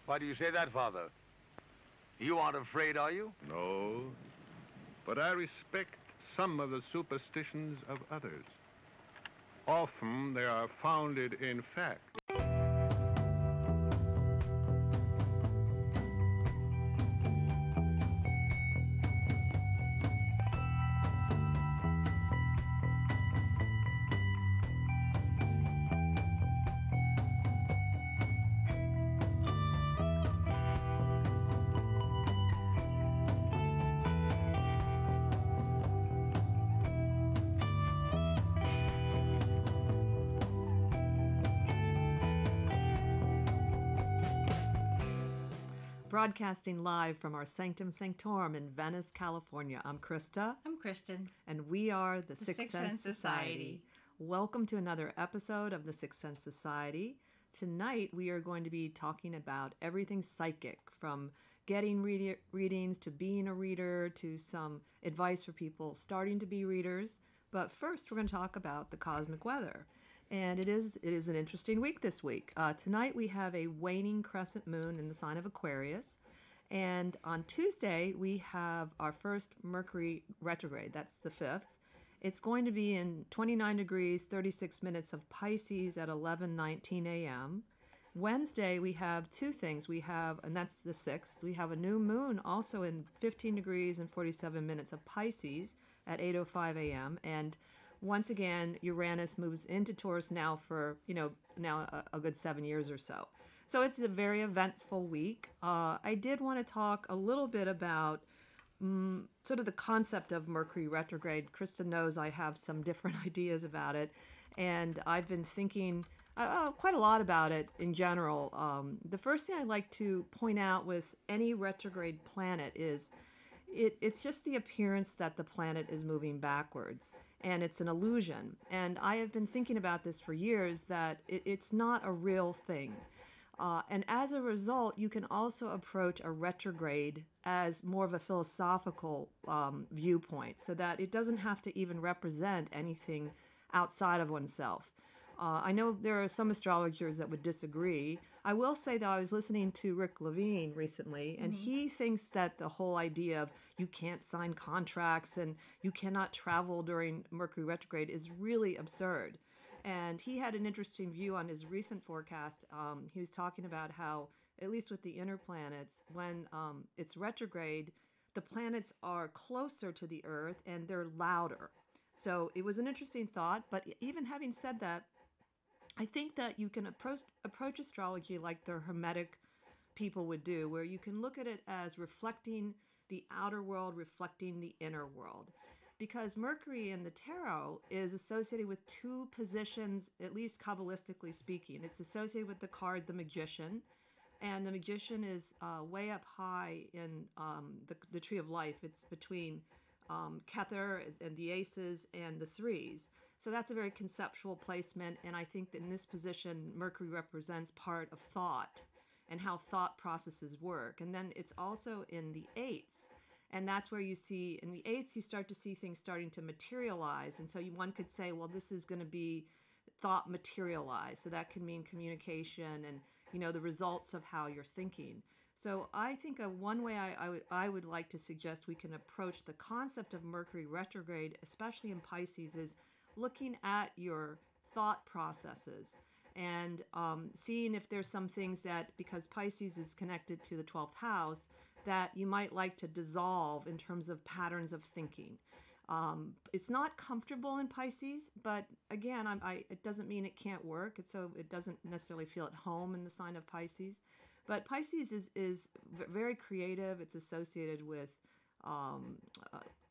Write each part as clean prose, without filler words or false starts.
Why do you say that, Father? You aren't afraid, are you? No, but I respect some of the superstitions of others. Often they are founded in fact. Broadcasting live from our Sanctum Sanctorum in Venice, California. I'm Krista. I'm Kristen. And we are the Sixth Sense Society. Welcome to another episode of the Sixth Sense Society. Tonight we are going to be talking about everything psychic, from getting readings to being a reader to some advice for people starting to be readers. But first we're going to talk about the cosmic weather. And it is an interesting week this week. Tonight we have a waning crescent moon in the sign of Aquarius. And on Tuesday we have our first Mercury retrograde. That's the 5th. It's going to be in 29 degrees, 36 minutes of Pisces at 11:19 a.m. Wednesday we have two things. And that's the 6th. We have a new moon also in 15 degrees and 47 minutes of Pisces at 8:05 a.m. And once again, Uranus moves into Taurus now for, a good 7 years or so. So it's a very eventful week. I did want to talk a little bit about sort of the concept of Mercury retrograde. Krista knows I have some different ideas about it, and I've been thinking quite a lot about it in general. The first thing I'd like to point out with any retrograde planet is it's just the appearance that the planet is moving backwards, and it's an illusion. And I have been thinking about this for years, that it's not a real thing. And as a result, you can also approach a retrograde as more of a philosophical viewpoint, so that it doesn't have to even represent anything outside of oneself. I know there are some astrologers that would disagree. I will say that I was listening to Rick Levine recently, and he thinks that the whole idea of you can't sign contracts and you cannot travel during Mercury retrograde is really absurd. And he had an interesting view on his recent forecast. He was talking about how, at least with the inner planets, when it's retrograde, the planets are closer to the Earth and they're louder. So it was an interesting thought. But even having said that, I think that you can approach astrology like the Hermetic people would do, where you can look at it as reflecting the outer world, reflecting the inner world. Because Mercury in the tarot is associated with two positions, at least Kabbalistically speaking. It's associated with the card, the Magician. And the Magician is way up high in the Tree of Life. It's between Kether and the Aces and the Threes. So that's a very conceptual placement, and I think that in this position, Mercury represents part of thought and how thought processes work. And then it's also in the Eights, and that's where you see, in the Eights, you start to see things starting to materialize. And so one could say, well, this is going to be thought materialized. So that can mean communication and, the results of how you're thinking. So I think one way I would like to suggest we can approach the concept of Mercury retrograde, especially in Pisces, is looking at your thought processes and seeing if there's some things that, because Pisces is connected to the 12th house, that you might like to dissolve in terms of patterns of thinking. It's not comfortable in Pisces, but again, it doesn't mean it can't work. It doesn't necessarily feel at home in the sign of Pisces. But Pisces is very creative. It's associated with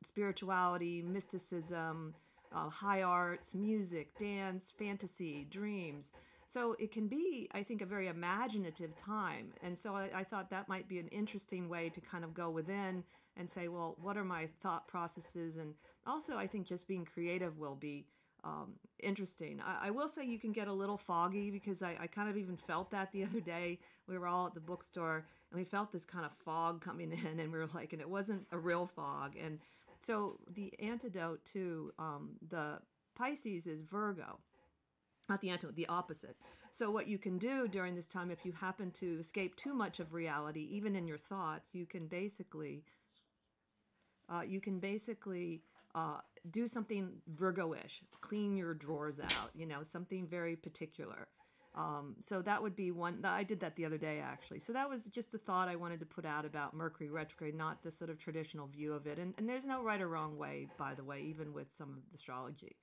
spirituality, mysticism, high arts, music, dance, fantasy, dreams. So it can be, I think, a very imaginative time. And so I thought that might be an interesting way to kind of go within and say, well, what are my thought processes? And also, I think just being creative will be interesting. I will say you can get a little foggy, because I kind of even felt that the other day. We were all at the bookstore and we felt this kind of fog coming in, and we were like, and it wasn't a real fog. And so the antidote to the Pisces is Virgo. not the antonym, the opposite. So what you can do during this time, if you happen to escape too much of reality, even in your thoughts, you can basically do something Virgo-ish, clean your drawers out, something very particular. So that would be one. I did that the other day, actually. So that was just the thought I wanted to put out about Mercury retrograde, not the sort of traditional view of it. And there's no right or wrong way, by the way, even with some of the astrology.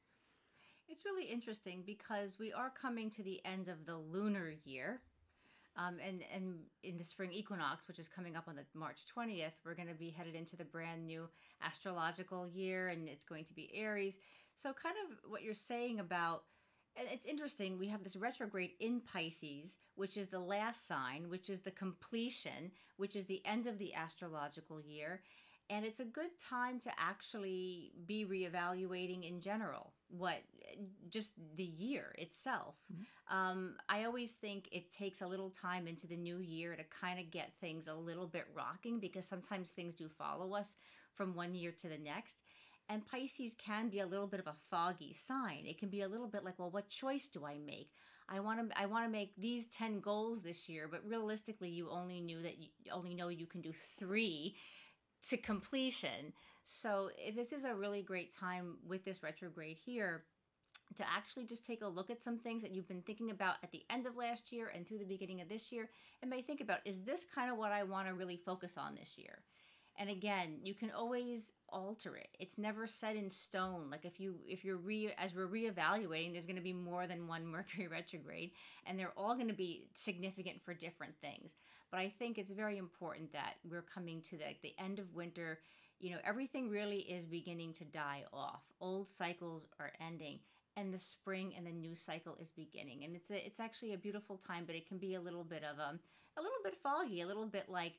It's really interesting because we are coming to the end of the lunar year. And in the spring equinox, which is coming up on the March 20th, we're going to be headed into the brand new astrological year, and it's going to be Aries. So kind of what you're saying about, and it's interesting, we have this retrograde in Pisces, which is the last sign, which is the completion, which is the end of the astrological year. And it's a good time to actually be reevaluating in general just the year itself. I always think it takes a little time into the new year to kind of get things a little bit rocking, because sometimes things do follow us from one year to the next. And Pisces can be a little bit of a foggy sign. It can be a little bit like, well, what choice do I make? I want to make these 10 goals this year, but realistically, you only know you can do 3 to completion. So this is a really great time with this retrograde here to actually just take a look at some things that you've been thinking about at the end of last year and through the beginning of this year, and may think about, is this kind of what I want to really focus on this year? And again, you can always alter it. It's never set in stone. Like as we're reevaluating, there's going to be more than one Mercury retrograde, and they're all going to be significant for different things. But I think it's very important that we're coming to the end of winter. Everything really is beginning to die off. Old cycles are ending, and the spring and the new cycle is beginning. And it's actually a beautiful time, but it can be a little bit foggy, a little bit like,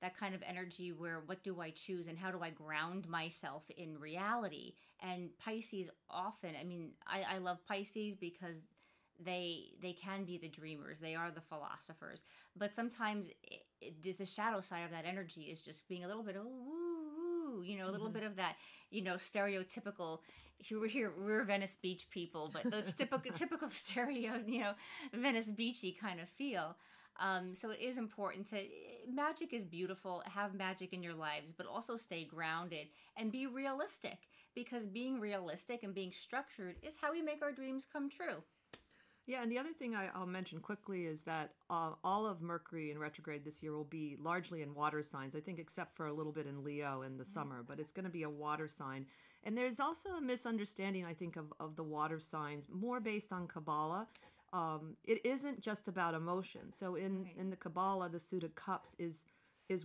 that kind of energy where what do I choose and how do I ground myself in reality? And Pisces often, I love Pisces because they can be the dreamers. They are the philosophers. But sometimes the shadow side of that energy is just being a little bit, a little bit of that, stereotypical, we're Venice Beach people, but those typical stereo, Venice Beachy kind of feel. So it is important magic is beautiful, have magic in your lives, but also stay grounded and be realistic, because being realistic and being structured is how we make our dreams come true. Yeah, and the other thing I'll mention quickly is that all of Mercury in retrograde this year will be largely in water signs, I think, except for a little bit in Leo in the summer, but it's going to be a water sign. And there's also a misunderstanding, I think, of the water signs, more based on Kabbalah. It isn't just about emotion. So in the Kabbalah, the suit of cups is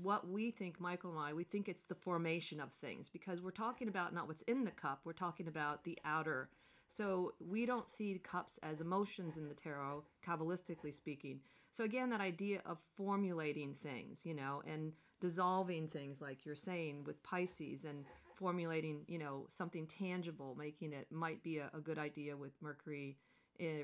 what we think, Michael and I, we think it's the formation of things, because we're talking about not what's in the cup, we're talking about the outer. So we don't see cups as emotions in the tarot, Kabbalistically speaking. So again, that idea of formulating things, and dissolving things, like you're saying with Pisces, and formulating, something tangible, making it might be a good idea with Mercury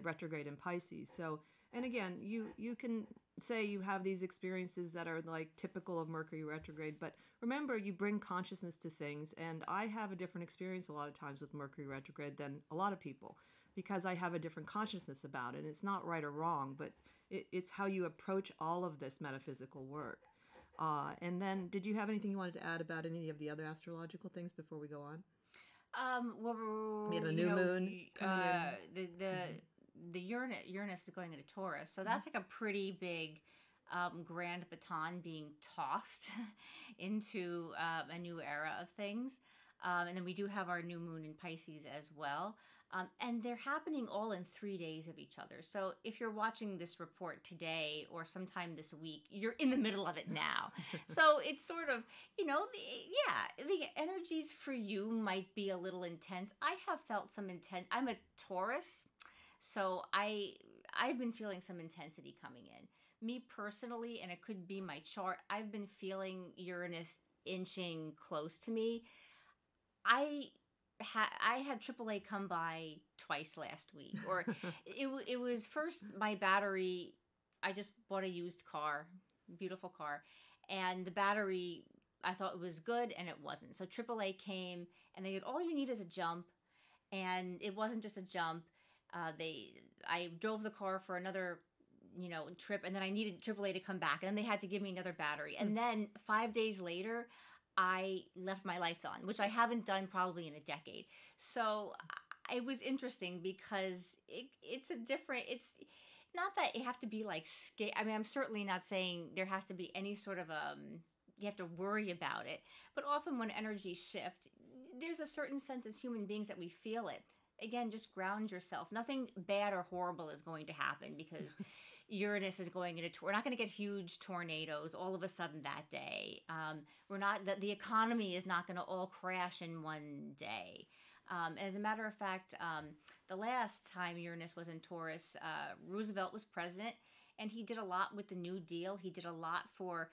retrograde in Pisces. So, and again, you can say you have these experiences that are like typical of Mercury retrograde, but remember, you bring consciousness to things, and I have a different experience a lot of times with Mercury retrograde than a lot of people, because I have a different consciousness about it. It's not right or wrong, but it's how you approach all of this metaphysical work. And then, did you have anything you wanted to add about any of the other astrological things before we go on? We have a new moon coming in. The Uranus is going into Taurus, so that's like a pretty big grand baton being tossed into a new era of things. And then we do have our new moon in Pisces as well. And they're happening all in 3 days of each other. So if you're watching this report today or sometime this week, you're in the middle of it now. So it's sort of, the energies for you might be a little intense. I have felt some intense. I'm a Taurus, so I've been feeling some intensity coming in. Me personally, and it could be my chart, I've been feeling Uranus inching close to me. I had AAA come by twice last week, or it was first my battery. I just bought a used car, beautiful car, and the battery, I thought it was good, and it wasn't. So AAA came, and they said, all you need is a jump, and it wasn't just a jump. I drove the car for another, trip, and then I needed AAA to come back, and then they had to give me another battery, and then 5 days later, I left my lights on, which I haven't done probably in a decade. So it was interesting because it's a different. It's not that it have to be like scale. I mean, I'm certainly not saying there has to be any sort of you have to worry about it. But often when energies shift, there's a certain sense as human beings that we feel it. Again, just ground yourself. Nothing bad or horrible is going to happen because Uranus is going into. We're not going to get huge tornadoes all of a sudden that day. We're not. The economy is not going to all crash in one day. As a matter of fact, the last time Uranus was in Taurus, Roosevelt was president, and he did a lot with the New Deal. He did a lot for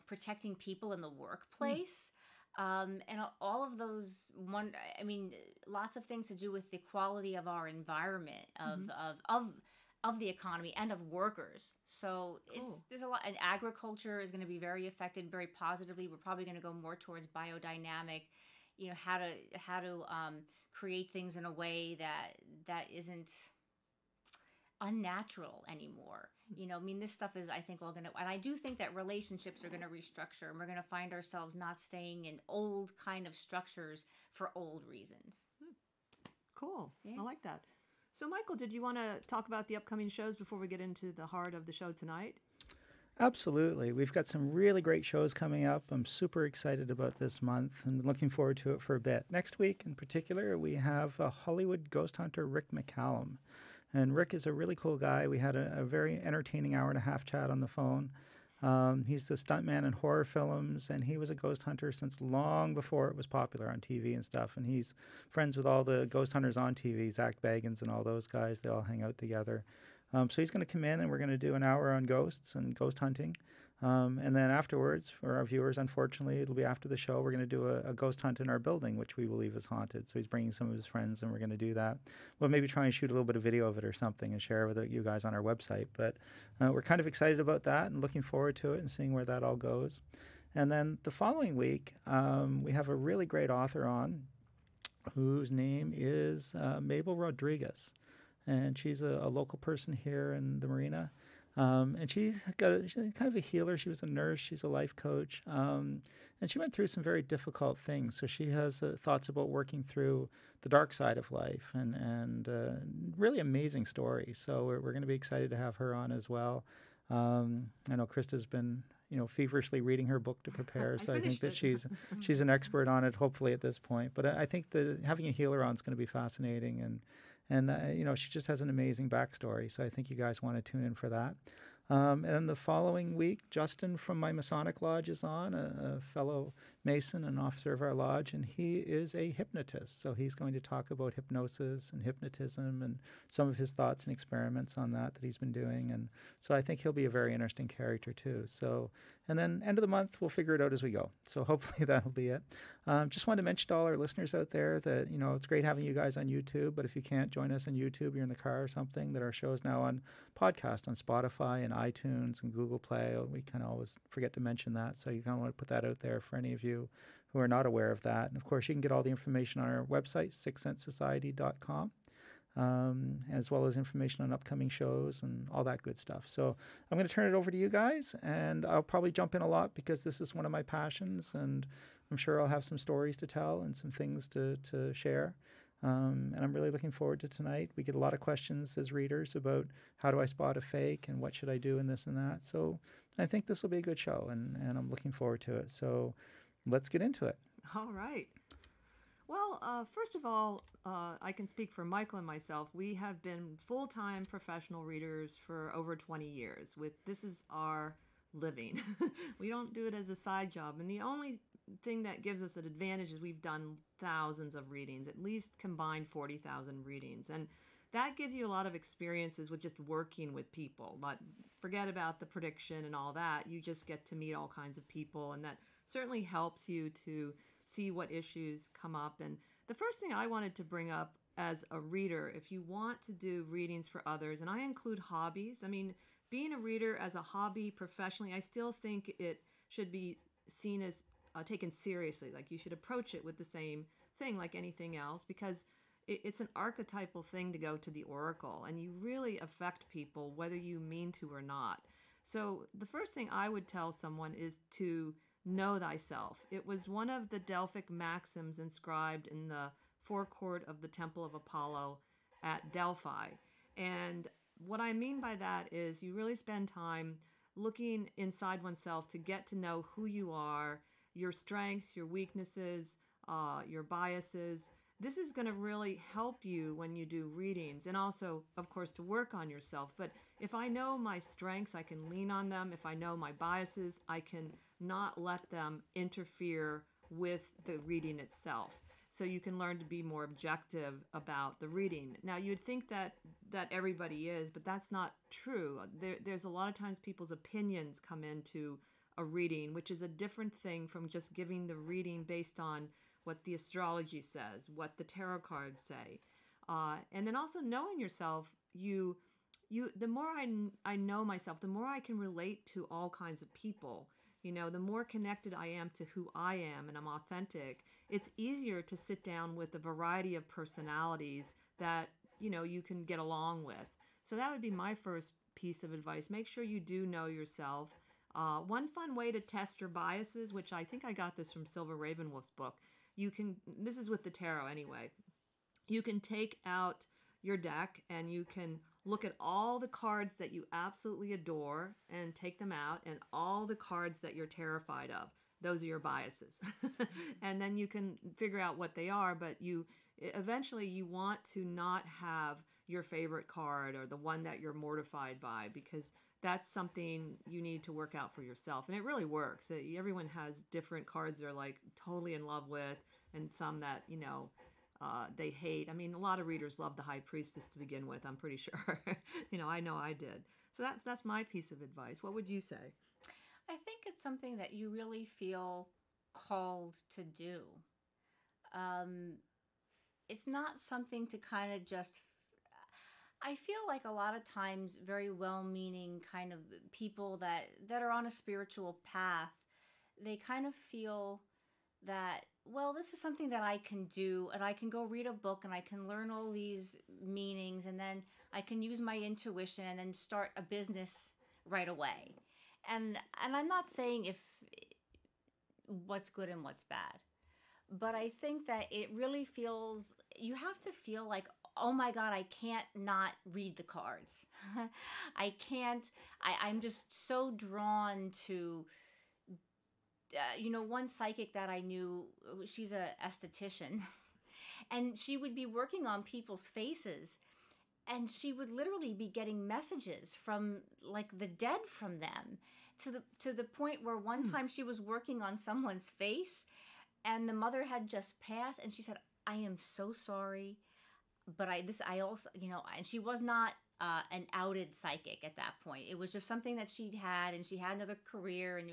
protecting people in the workplace. And all of those lots of things to do with the quality of our environment, of the economy and of workers. So there's a lot, and agriculture is going to be very affected very positively. We're probably going to go more towards biodynamic, how to create things in a way that isn't unnatural anymore. This stuff is, I think, all going to, and I do think that relationships are going to restructure, and we're going to find ourselves not staying in old kind of structures for old reasons. Cool. Yeah. I like that. So, Michael, did you want to talk about the upcoming shows before we get into the heart of the show tonight? Absolutely. We've got some really great shows coming up. I'm super excited about this month and looking forward to it for a bit. Next week, in particular, we have a Hollywood ghost hunter, Rick McCallum. And Rick is a really cool guy. We had a very entertaining hour-and-a-half chat on the phone. He's the stuntman in horror films, and he was a ghost hunter since long before it was popular on TV and stuff. And he's friends with all the ghost hunters on TV, Zach Bagans and all those guys. They all hang out together. So he's going to come in, and we're going to do an hour on ghosts and ghost hunting. And then afterwards, for our viewers, unfortunately, it'll be after the show, we're going to do a ghost hunt in our building, which we believe is haunted. So he's bringing some of his friends, and we're going to do that. We'll maybe try and shoot a little bit of video of it or something and share with you guys on our website. But we're kind of excited about that and looking forward to it and seeing where that all goes. And then the following week, we have a really great author on whose name is Mabel Rodriguez. And she's a local person here in the marina. And she's kind of a healer. She was a nurse. She's a life coach. And she went through some very difficult things. So she has thoughts about working through the dark side of life and really amazing stories. So we're going to be excited to have her on as well. I know Krista's been feverishly reading her book to prepare. So I think that she's an expert on it, hopefully, at this point. But I think that having a healer on is going to be fascinating. And she just has an amazing backstory. So I think you guys want to tune in for that. And then the following week, Justin from my Masonic Lodge is on, a fellow Mason, an officer of our lodge, and he is a hypnotist. So he's going to talk about hypnosis and hypnotism and some of his thoughts and experiments on that he's been doing. And so I think he'll be a very interesting character too. So, and then end of the month, we'll figure it out as we go. So hopefully that'll be it. Just wanted to mention to all our listeners out there that, it's great having you guys on YouTube, but if you can't join us on YouTube, you're in the car or something, that our show is now on podcast on Spotify and iTunes and Google Play. We kind of always forget to mention that. So you kind of want to put that out there for any of you who are not aware of that. And of course, you can get all the information on our website, sixthsensesociety.com. As well as information on upcoming shows and all that good stuff. So I'm going to turn it over to you guys, and I'll probably jump in a lot because this is one of my passions, and I'm sure I'll have some stories to tell and some things to share. And I'm really looking forward to tonight. We get a lot of questions as readers about how do I spot a fake and what should I do in this and that. So I think this will be a good show, and I'm looking forward to it. So let's get into it. All right. Well, first of all, I can speak for Michael and myself. We have been full-time professional readers for over 20 years. This is our living. We don't do it as a side job. And the only thing that gives us an advantage is we've done thousands of readings, at least combined 40,000 readings. And that gives you a lot of experiences with just working with people. Forget about the prediction and all that. You just get to meet all kinds of people, and that certainly helps you to see what issues come up. And the first thing I wanted to bring up as a reader, if you want to do readings for others, and I include hobbies, I mean, being a reader as a hobby professionally, I still think it should be seen as taken seriously. Like, you should approach it with the same thing like anything else, because it's an archetypal thing to go to the oracle, and you really affect people whether you mean to or not. So the first thing I would tell someone is to know thyself. It was one of the Delphic maxims inscribed in the forecourt of the Temple of Apollo at Delphi. And what I mean by that is you really spend time looking inside oneself to get to know who you are, your strengths, your weaknesses, your biases. This is going to really help you when you do readings, and also, of course, to work on yourself. But if I know my strengths, I can lean on them. If I know my biases, I can not let them interfere with the reading itself. So you can learn to be more objective about the reading. Now, you'd think that everybody is, but that's not true. There's a lot of times people's opinions come into a reading, which is a different thing from just giving the reading based on what the astrology says, what the tarot cards say. And then also knowing yourself, the more I know myself, the more I can relate to all kinds of people. You know, the more connected I am to who I am and I'm authentic, it's easier to sit down with a variety of personalities that, you know, you can get along with. So that would be my first piece of advice. Make sure you do know yourself. One fun way to test your biases, which I think I got this from Silver Ravenwolf's book, this is with the tarot anyway, you can take out your deck and you can look at all the cards that you absolutely adore and take them out, and all the cards that you're terrified of. Those are your biases. And then you can figure out what they are, but eventually you want to not have your favorite card or the one that you're mortified by, because that's something you need to work out for yourself. And it really works. Everyone has different cards they're like totally in love with, and some that, you know, they hate. I mean, a lot of readers love the High Priestess to begin with, I'm pretty sure. You know I did. So that's my piece of advice. What would you say? I think it's something that you really feel called to do. It's not something to kind of just... I feel like a lot of times very well-meaning kind of people that are on a spiritual path, they kind of feel that, well, this is something that I can do, and I can go read a book and I can learn all these meanings, and then I can use my intuition and then start a business right away. And I'm not saying if what's good and what's bad, but I think that it really feels, you have to feel like, oh my God, I can't not read the cards. I'm just so drawn to, one psychic that I knew, she's a esthetician, and she would be working on people's faces, and she would literally be getting messages from like the dead from them, to the point where one time she was working on someone's face, and the mother had just passed, and she said, I am so sorry, but I also, and she was not an outed psychic at that point. It was just something that she'd had, and she had another career, and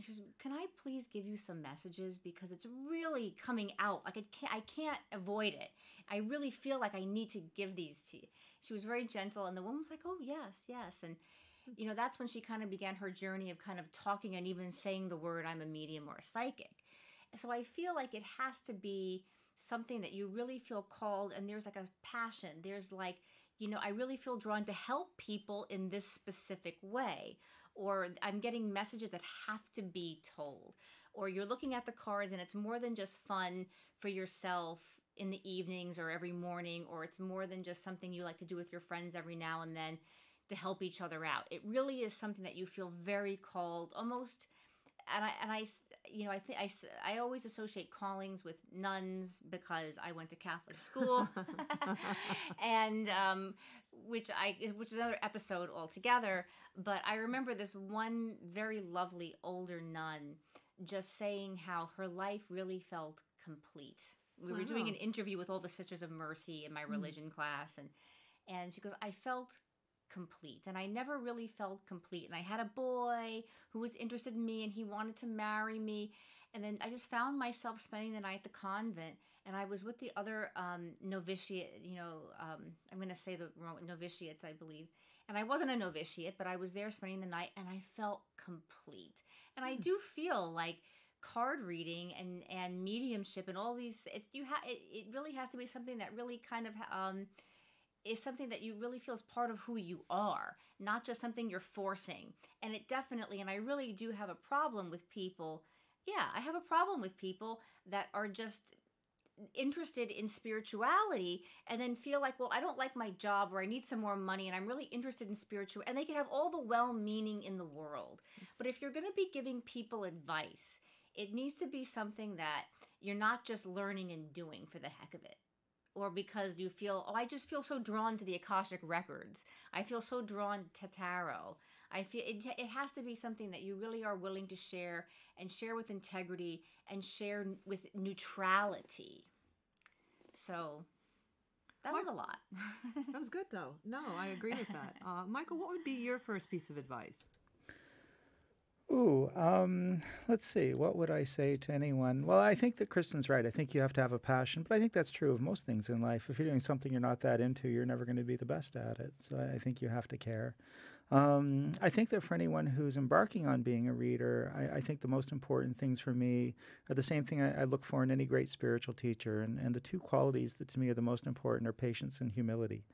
she says, can I please give you some messages, because it's really coming out, like I can't avoid it. I really feel like I need to give these to you. She was very gentle, and the woman was like, oh yes, and that's when she kind of began her journey of kind of talking and even saying the word, I'm a medium or a psychic. So I feel like it has to be something that you really feel called, and there's like a passion. There's like, I really feel drawn to help people in this specific way, or I'm getting messages that have to be told, or you're looking at the cards and it's more than just fun for yourself in the evenings or every morning, or it's more than just something you like to do with your friends every now and then to help each other out. It really is something that you feel very called, almost. And I always associate callings with nuns, because I went to Catholic school, and which is another episode altogether. But I remember this one very lovely older nun just saying how her life really felt complete. We were doing an interview with all the Sisters of Mercy in my religion class, and she goes, I felt complete, and I never really felt complete, and I had a boy who was interested in me and he wanted to marry me, and then I just found myself spending the night at the convent, and I was with the other novitiate, I'm going to say the wrong novitiates, I believe, and I wasn't a novitiate, but I was there spending the night, and I felt complete. And I do feel like card reading and mediumship and all these, it really has to be something that really kind of is something that you really feel is part of who you are, not just something you're forcing. And it definitely, and I really do have a problem with people. Yeah, I have a problem with people that are just interested in spirituality and then feel like, well, I don't like my job, or I need some more money, and I'm really interested in spiritual, and they can have all the well-meaning in the world. But if you're going to be giving people advice, it needs to be something that you're not just learning and doing for the heck of it, or because you feel, oh, I just feel so drawn to the Akashic records, I feel so drawn to tarot. I feel it has to be something that you really are willing to share, and share with integrity, and share with neutrality. So that was a lot. That was good, though. No, I agree with that. Michael, what would be your first piece of advice? Ooh, let's see. What would I say to anyone? Well, I think that Kristen's right. I think you have to have a passion, but I think that's true of most things in life. If you're doing something you're not that into, you're never going to be the best at it. So I think you have to care. I think that for anyone who's embarking on being a reader, I think the most important things for me are the same thing I look for in any great spiritual teacher. And the two qualities that to me are the most important are patience and humility.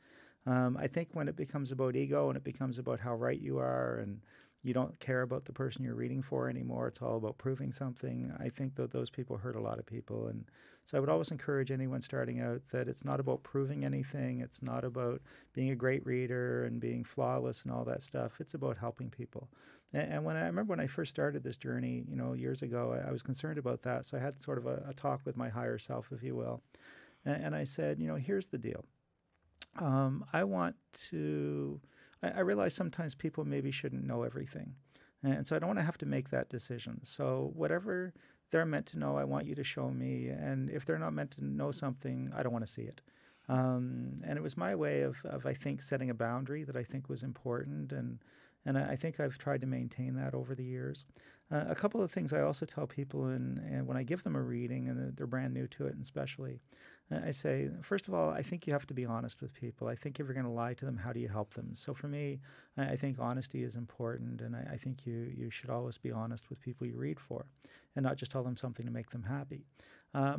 I think when it becomes about ego and it becomes about how right you are and you don't care about the person you're reading for anymore, it's all about proving something, I think that those people hurt a lot of people. And so I would always encourage anyone starting out that it's not about proving anything. It's not about being a great reader and being flawless and all that stuff. It's about helping people. And I remember when I first started this journey, years ago, I was concerned about that. So I had sort of a talk with my higher self, if you will. And I said, here's the deal. I realize sometimes people maybe shouldn't know everything. And so I don't want to have to make that decision. So whatever they're meant to know, I want you to show me. And if they're not meant to know something, I don't want to see it. And it was my way of I think, setting a boundary that I think was important. And I think I've tried to maintain that over the years. A couple of things I also tell people and when I give them a reading and they're brand new to it, and especially, I say, first of all, I think you have to be honest with people. I think if you're going to lie to them, how do you help them? So for me, I think honesty is important, and I think you should always be honest with people you read for and not just tell them something to make them happy.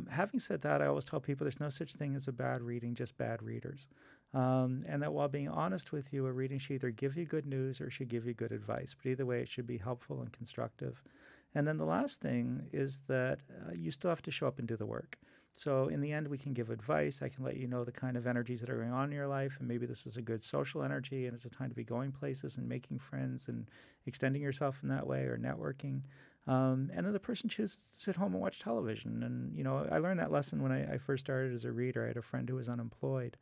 Having said that, I always tell people there's no such thing as a bad reading, just bad readers. And that while being honest with you, a reading should either give you good news or should give you good advice. But either way, it should be helpful and constructive. And then the last thing is that you still have to show up and do the work. So in the end, we can give advice. I can let you know the kind of energies that are going on in your life, and maybe this is a good social energy, and it's a time to be going places and making friends and extending yourself in that way, or networking. And then the person chooses to sit home and watch television. And, I learned that lesson when I first started as a reader. I had a friend who was unemployed,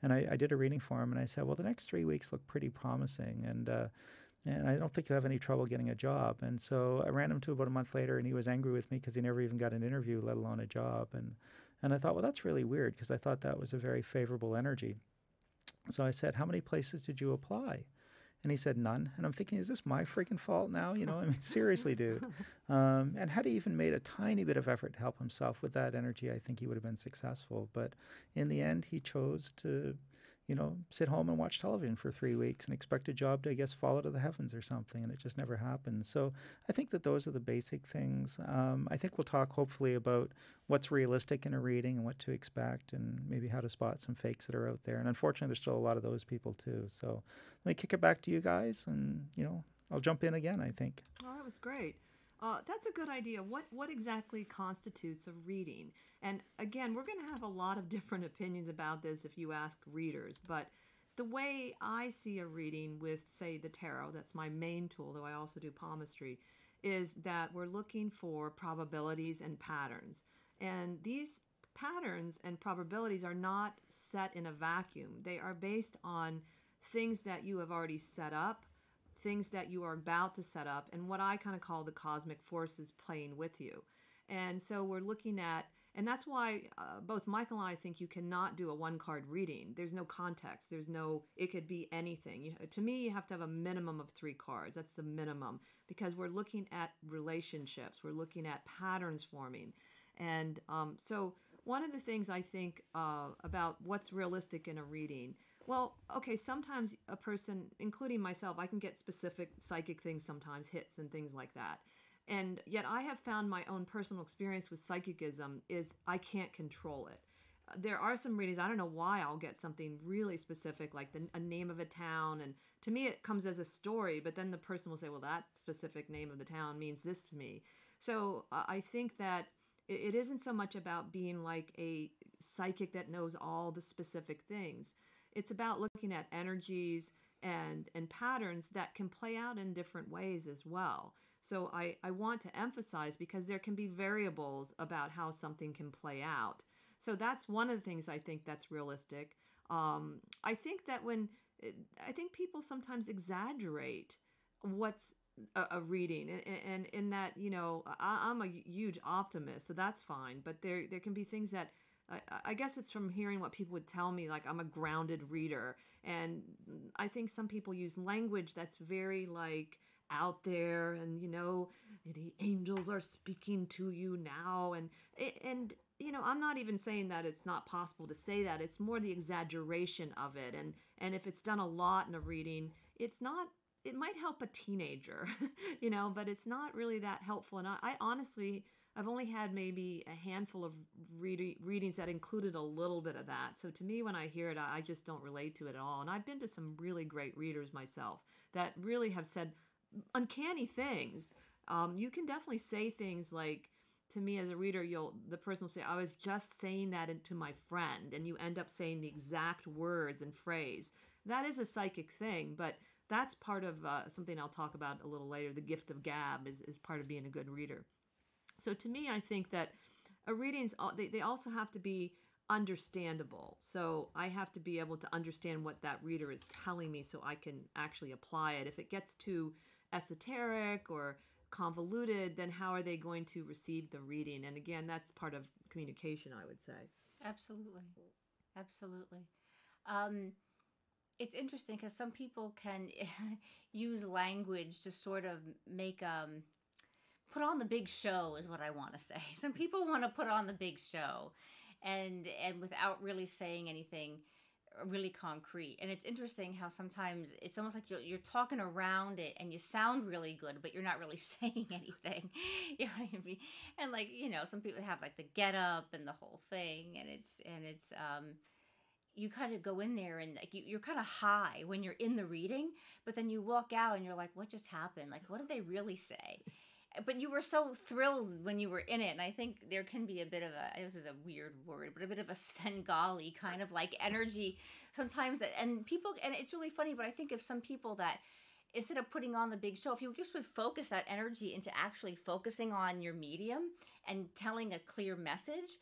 and I did a reading for him, and I said, well, the next 3 weeks look pretty promising, and I don't think you'll have any trouble getting a job. And so I ran him to about a month later, and he was angry with me because he never even got an interview, let alone a job. And I thought, well, that's really weird, because I thought that was a very favorable energy. So I said, how many places did you apply? And he said, none. And I'm thinking, is this my freaking fault now? Seriously, dude. And had he even made a tiny bit of effort to help himself with that energy, I think he would have been successful. But in the end, he chose to, sit home and watch television for 3 weeks and expect a job to, I guess, fall out of the heavens or something. And it just never happened. So I think that those are the basic things. I think we'll talk hopefully about what's realistic in a reading and what to expect, and maybe how to spot some fakes that are out there. And unfortunately, there's still a lot of those people too. So let me kick it back to you guys, and, I'll jump in again, I think. Oh, that was great. That's a good idea. What exactly constitutes a reading? And again, we're going to have a lot of different opinions about this if you ask readers. But the way I see a reading with, say, the tarot, that's my main tool, though I also do palmistry, is that we're looking for probabilities and patterns. And these patterns and probabilities are not set in a vacuum. They are based on things that you have already set up, things that you are about to set up, and what I kind of call the cosmic forces playing with you. And so we're looking at, and that's why both Michael and I think you cannot do a one-card reading. There's no context. It could be anything. To me, you have to have a minimum of 3 cards. That's the minimum, because we're looking at relationships. We're looking at patterns forming. And so one of the things I think about what's realistic in a reading, well, okay, sometimes a person, including myself, I can get specific psychic things sometimes, hits and things like that. And yet I have found my own personal experience with psychicism is I can't control it. There are some readings, I don't know why I'll get something really specific, like a name of a town. And to me, it comes as a story, but then the person will say, well, that specific name of the town means this to me. So I think that it isn't so much about being like a psychic that knows all the specific things. It's about looking at energies and patterns that can play out in different ways as well. So I want to emphasize, because there can be variables about how something can play out. So that's one of the things I think that's realistic. I think that I think people sometimes exaggerate what's a reading, and in that, I'm a huge optimist, so that's fine. But there can be things that I guess it's from hearing what people would tell me, like I'm a grounded reader, and I think some people use language that's very like out there, and the angels are speaking to you now, and I'm not even saying that it's not possible to say that. It's more the exaggeration of it, and if it's done a lot in a reading, it might help a teenager, but it's not really that helpful. And I honestly, I've only had maybe a handful of readings that included a little bit of that. So to me, when I hear it, I just don't relate to it at all. And I've been to some really great readers myself that really have said uncanny things. You can definitely say things like, to me as a reader, the person will say, I was just saying that to my friend, and you end up saying the exact words and phrase. That is a psychic thing, but that's part of something I'll talk about a little later. The gift of gab is part of being a good reader. So to me, I think that readings, they also have to be understandable. So I have to be able to understand what that reader is telling me so I can actually apply it. If it gets too esoteric or convoluted, then how are they going to receive the reading? And again, that's part of communication, I would say. Absolutely. It's interesting because some people can use language to sort of make put on the big show, is what I want to say. Some people want to put on the big show, and without really saying anything really concrete. And it's interesting how sometimes it's almost like you're talking around it, and you sound really good, but you're not really saying anything. You know what I mean? And like, some people have like the get up and the whole thing, and it's you kind of go in there and like you're kind of high when you're in the reading, but then you walk out and you're like, what just happened? Like, what did they really say? But you were so thrilled when you were in it. And I think there can be a bit of this is a weird word, but a bit of a Svengali kind of like energy sometimes and it's really funny, but I think of some people that instead of putting on the big show, if you just would focus that energy into actually focusing on your medium and telling a clear message,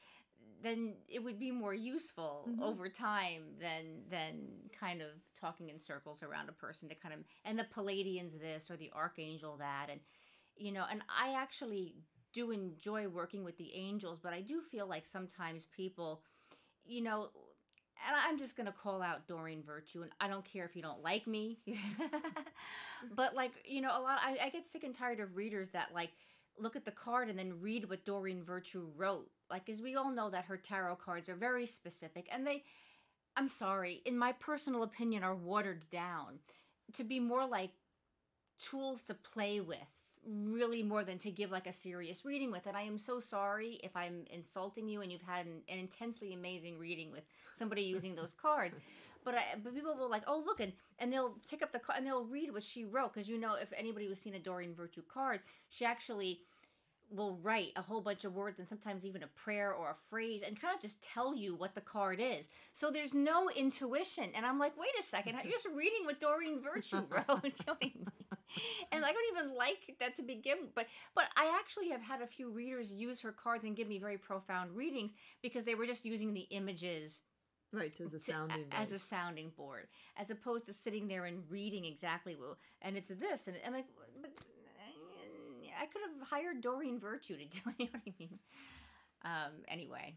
then it would be more useful over time than kind of talking in circles around a person to kind of, and the Palladians this or the Archangel that, and and I actually do enjoy working with the angels, but I do feel like sometimes people, and I'm just going to call out Doreen Virtue, and I don't care if you don't like me, but like, a lot, I get sick and tired of readers that like look at the card and then read what Doreen Virtue wrote. Like, as we all know that her tarot cards are very specific, and I'm sorry, in my personal opinion, are watered down to be more like tools to play with, really more than to give like a serious reading with. And I am so sorry if I'm insulting you and you've had an intensely amazing reading with somebody using those cards. But people will like, oh, look, and they'll pick up the card and they'll read what she wrote. Because, if anybody was seen a Doreen Virtue card, she actually will write a whole bunch of words and sometimes even a prayer or a phrase and kind of just tell you what the card is. So there's no intuition. And I'm like, wait a second, you're just reading what Doreen Virtue wrote. You know what I mean? And I don't even like that to begin with. But I actually have had a few readers use her cards and give me very profound readings because they were just using the images right as a sounding board, as opposed to sitting there and reading exactly and it's this, and I'm like, but I could have hired Doreen Virtue to do it. You know what I mean? Anyway.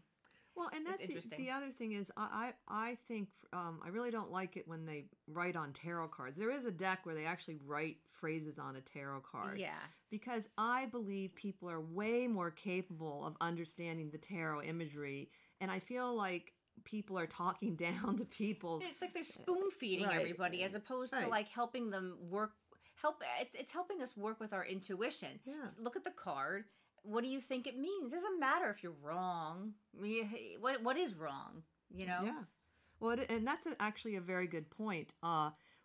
Well, and that's the other thing is I think I really don't like it when they write on tarot cards. There is a deck where they actually write phrases on a tarot card. Yeah. Because I believe people are way more capable of understanding the tarot imagery, and I feel like people are talking down to people. It's like they're spoon feeding everybody as opposed to like helping them it's helping us work with our intuition. Yeah. Look at the card. What do you think it means? It doesn't matter if you're wrong. What is wrong? Yeah. Well, and that's actually a very good point.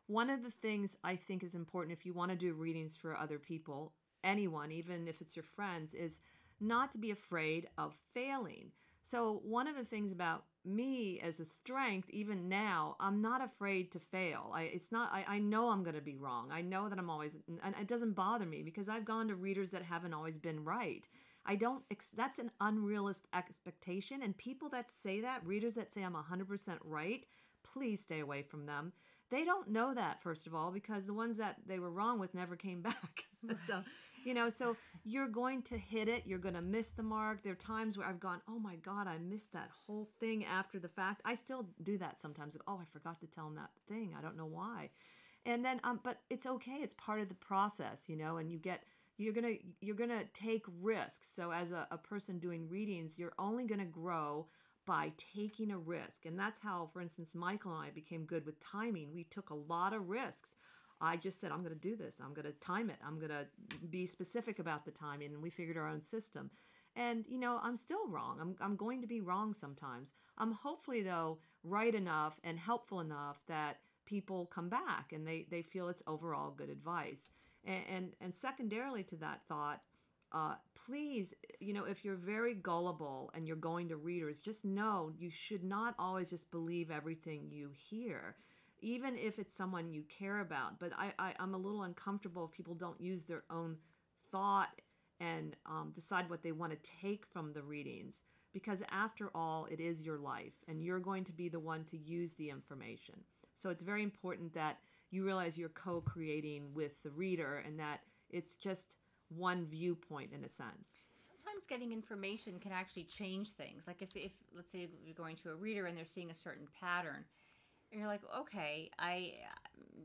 One of the things I think is important if you want to do readings for other people, anyone, even if it's your friends, is not to be afraid of failing. So one of the things about me as a strength, even now, I'm not afraid to fail. I know I'm going to be wrong. I know that I'm always, and it doesn't bother me because I've gone to readers that haven't always been right. That's an unrealistic expectation. And people that say that, readers that say I'm 100% right, please stay away from them. They don't know that, first of all, because the ones that they were wrong with never came back. So, so you're going to hit it. You're going to miss the mark. There are times where I've gone, oh my God, I missed that whole thing after the fact. I still do that sometimes. Oh, I forgot to tell them that thing. I don't know why. And then, but it's okay. It's part of the process, and you're gonna take risks. So as a person doing readings, you're only gonna grow by taking a risk. And that's how, for instance, Michael and I became good with timing. We took a lot of risks. I just said, I'm going to do this. I'm going to time it. I'm going to be specific about the timing. And we figured our own system. And, I'm still wrong. I'm going to be wrong sometimes. I'm hopefully, though, right enough and helpful enough that people come back and they feel it's overall good advice. And secondarily to that thought, please, if you're very gullible and you're going to readers, just know you should not always just believe everything you hear, even if it's someone you care about. But I'm a little uncomfortable if people don't use their own thought and decide what they want to take from the readings, because after all, it is your life and you're going to be the one to use the information. So it's very important that you realize you're co-creating with the reader and that it's just one viewpoint in a sense. Sometimes getting information can actually change things. Like if let's say you're going to a reader and they're seeing a certain pattern, and you're like, okay,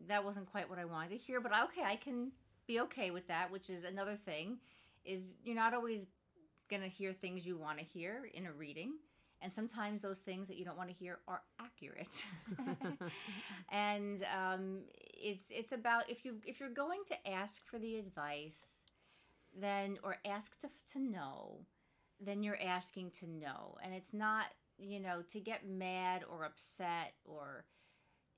that wasn't quite what I wanted to hear, but okay, I can be okay with that. Which is another thing, is you're not always gonna hear things you want to hear in a reading, and sometimes those things that you don't want to hear are accurate. And it's about if you're going to ask for the advice, then, or ask to know, then you're asking to know. And it's not, to get mad or upset or,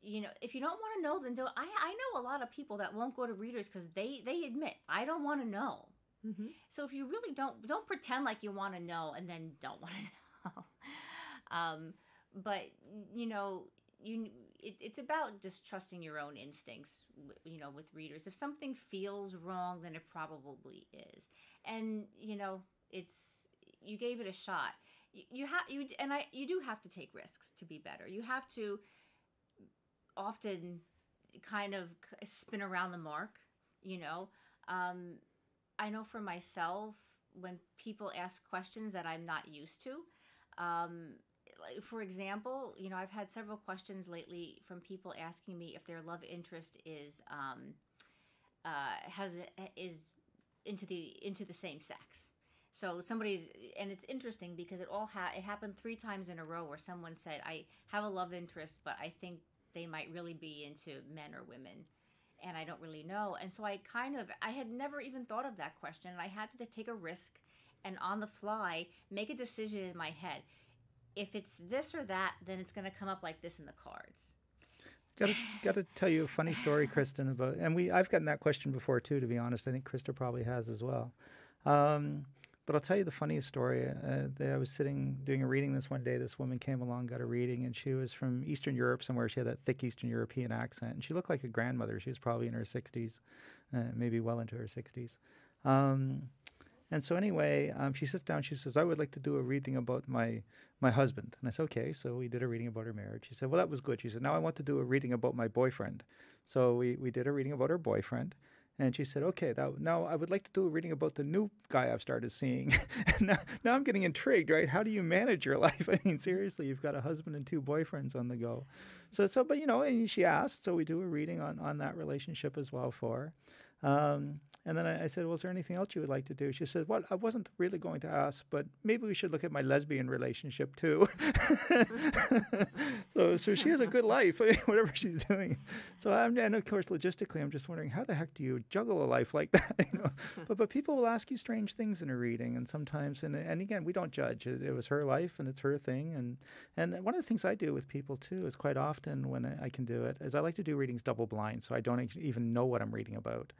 if you don't want to know, then don't. I know a lot of people that won't go to readers because they admit, I don't want to know. Mm-hmm. So if you really don't pretend like you want to know and then don't want to know. But, it's about just trusting your own instincts, with readers. If something feels wrong, then it probably is. And, you gave it a shot. You do have to take risks to be better. You have to often kind of spin around the mark, I know for myself, when people ask questions that I'm not used to, for example, I've had several questions lately from people asking me if their love interest is into the same sex. So and it's interesting because it happened 3 times in a row where someone said, I have a love interest, but I think they might really be into men or women, and I don't really know. And so I had never even thought of that question, and I had to take a risk and on the fly make a decision in my head. If it's this or that, then it's going to come up like this in the cards. Got to tell you a funny story, Kristen, about, and I've gotten that question before too, to be honest. I think Krista probably has as well. But I'll tell you the funniest story. I was doing a reading this one day. This woman came along, got a reading, and she was from Eastern Europe somewhere. She had that thick Eastern European accent, and she looked like a grandmother. She was probably in her 60s, maybe well into her 60s. And so anyway, she sits down. She says, I would like to do a reading about my husband. And I said, okay. So we did a reading about her marriage. She said, well, that was good. She said, now I want to do a reading about my boyfriend. So we did a reading about her boyfriend. And she said, okay, now I would like to do a reading about the new guy I've started seeing. now I'm getting intrigued, right? How do you manage your life? I mean, seriously, you've got a husband and 2 boyfriends on the go. But and she asked, so we do a reading on that relationship as well for her. And then I said, well, is there anything else you would like to do? She said, well, I wasn't really going to ask, but maybe we should look at my lesbian relationship too. So she has a good life, whatever she's doing. And of course, logistically, I'm just wondering, how the heck do you juggle a life like that? But people will ask you strange things in a reading, and sometimes, and again, we don't judge. It was her life, and it's her thing. And one of the things I do with people too is quite often when I can do it is I like to do readings double blind, so I don't even know what I'm reading about.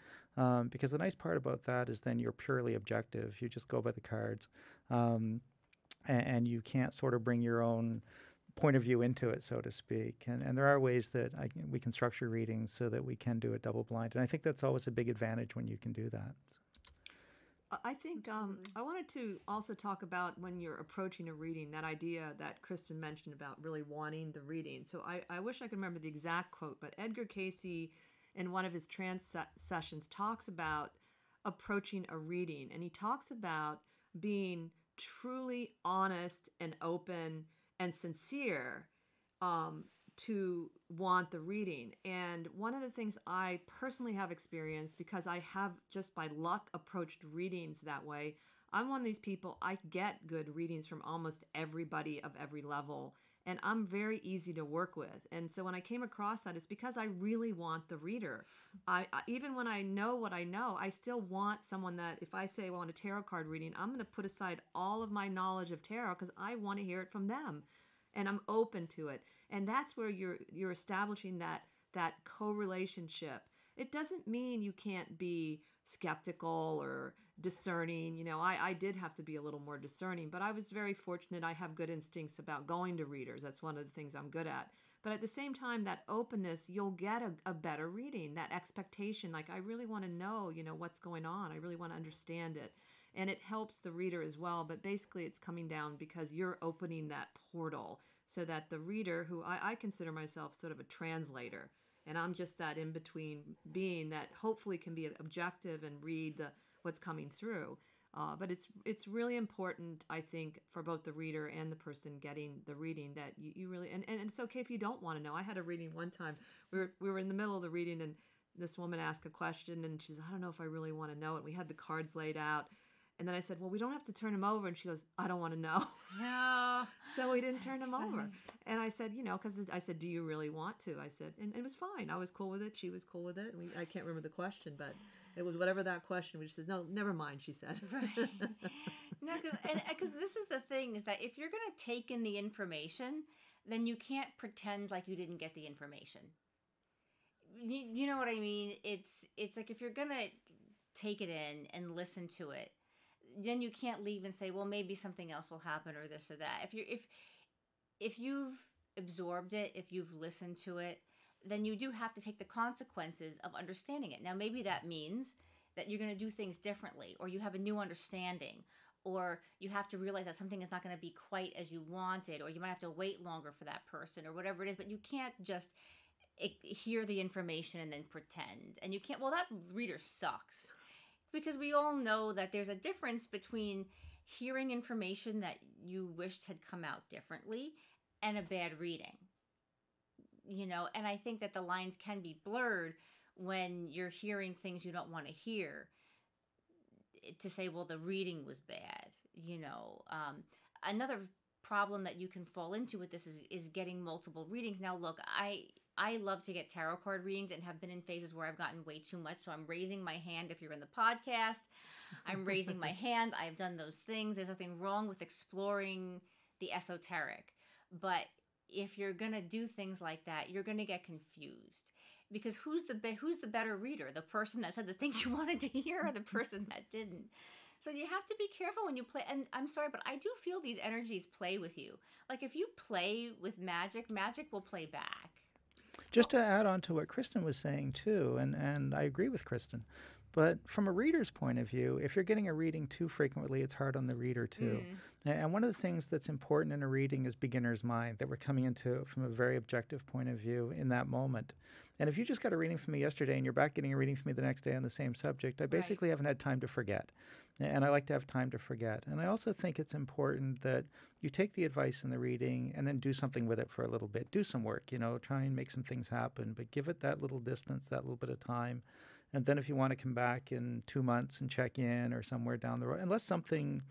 Because the nice part about that is then you're purely objective. You just go by the cards, and you can't sort of bring your own point of view into it, so to speak. And there are ways that we can structure readings so that we can do it double blind. And I think that's always a big advantage when you can do that. I think I wanted to also talk about when you're approaching a reading, that idea that Kristen mentioned about really wanting the reading. So I wish I could remember the exact quote, but Edgar Cayce in one of his trance sessions talks about approaching a reading, and he talks about being truly honest and open and sincere to want the reading. And one of the things I personally have experienced, because I have just by luck approached readings that way, I'm one of these people, I get good readings from almost everybody of every level, and I'm very easy to work with. And so when I came across that, it's because I really want the reader. I even when I know what I know, I still want someone that if I say I want a tarot card reading, I'm going to put aside all of my knowledge of tarot because I want to hear it from them, and I'm open to it. And that's where you're establishing that co-relationship. It doesn't mean you can't be skeptical or discerning. I did have to be a little more discerning, but I was very fortunate. I have good instincts about going to readers. That's one of the things I'm good at. But at the same time, that openness, you'll get a better reading, that expectation. Like, I really want to know, what's going on. I really want to understand it. And it helps the reader as well. But basically, it's coming down because you're opening that portal so that the reader, who I consider myself sort of a translator, and I'm just that in-between being that hopefully can be objective and read what's coming through. But it's really important, I think, for both the reader and the person getting the reading that you really, and it's okay if you don't want to know. I had a reading one time. We were in the middle of the reading, and this woman asked a question, and she says, I don't know if I really want to know it. We had the cards laid out. And then I said, well, we don't have to turn them over. And she goes, I don't want to know. No. So we didn't turn them funny. over. And I said, because I said, do you really want to? I said, and it was fine. I was cool with it. She was cool with it. I can't remember the question, but it was whatever that question, which says, no, never mind, she said. Right. No, because this is the thing, is that if you're going to take in the information, then you can't pretend like you didn't get the information. You know what I mean? It's like if you're going to take it in and listen to it, then you can't leave and say, well, maybe something else will happen or this or that. If you've absorbed it, if you've listened to it, then you do have to take the consequences of understanding it. Now, maybe that means that you're going to do things differently, or you have a new understanding, or you have to realize that something is not going to be quite as you wanted, or you might have to wait longer for that person, or whatever it is. But you can't just hear the information and then pretend. And you can't, well, that reader sucks. Because we all know that there's a difference between hearing information that you wished had come out differently and a bad reading. And I think that the lines can be blurred when you're hearing things you don't want to hear to say, well, the reading was bad. Another problem that you can fall into with this is getting multiple readings. Now, look, I love to get tarot card readings and have been in phases where I've gotten way too much. So I'm raising my hand if you're in the podcast. I'm raising my hand. I've done those things. There's nothing wrong with exploring the esoteric. But if you're going to do things like that, you're going to get confused. Because who's the better reader? The person that said the things you wanted to hear, or the person that didn't? So you have to be careful when you play. And I'm sorry, but I do feel these energies play with you. Like if you play with magic, magic will play back. Just to add on to what Kristen was saying too, and I agree with Kristen, but from a reader's point of view, if you're getting a reading too frequently, it's hard on the reader too. And one of the things that's important in a reading is beginner's mind, that we're coming into it from a very objective point of view in that moment. And if you just got a reading from me yesterday and you're back getting a reading from me the next day on the same subject, I basically haven't had time to forget. And I like to have time to forget. And I also think it's important that you take the advice in the reading and then do something with it for a little bit. Do some work, try and make some things happen, but give it that little distance, that little bit of time. And then if you want to come back in 2 months and check in or somewhere down the road, unless something,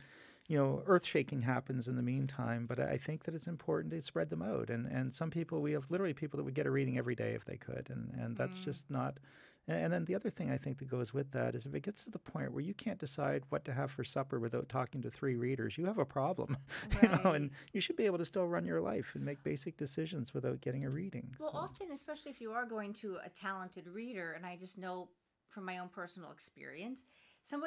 earth-shaking happens in the meantime. But I think that it's important to spread them out. And some people, we have literally people that would get a reading every day if they could. And that's just not... And then the other thing I think that goes with that is if it gets to the point where you can't decide what to have for supper without talking to 3 readers, you have a problem, Right. and you should be able to still run your life and make basic decisions without getting a reading. Well, So, often, especially if you are going to a talented reader, and I just know from my own personal experience,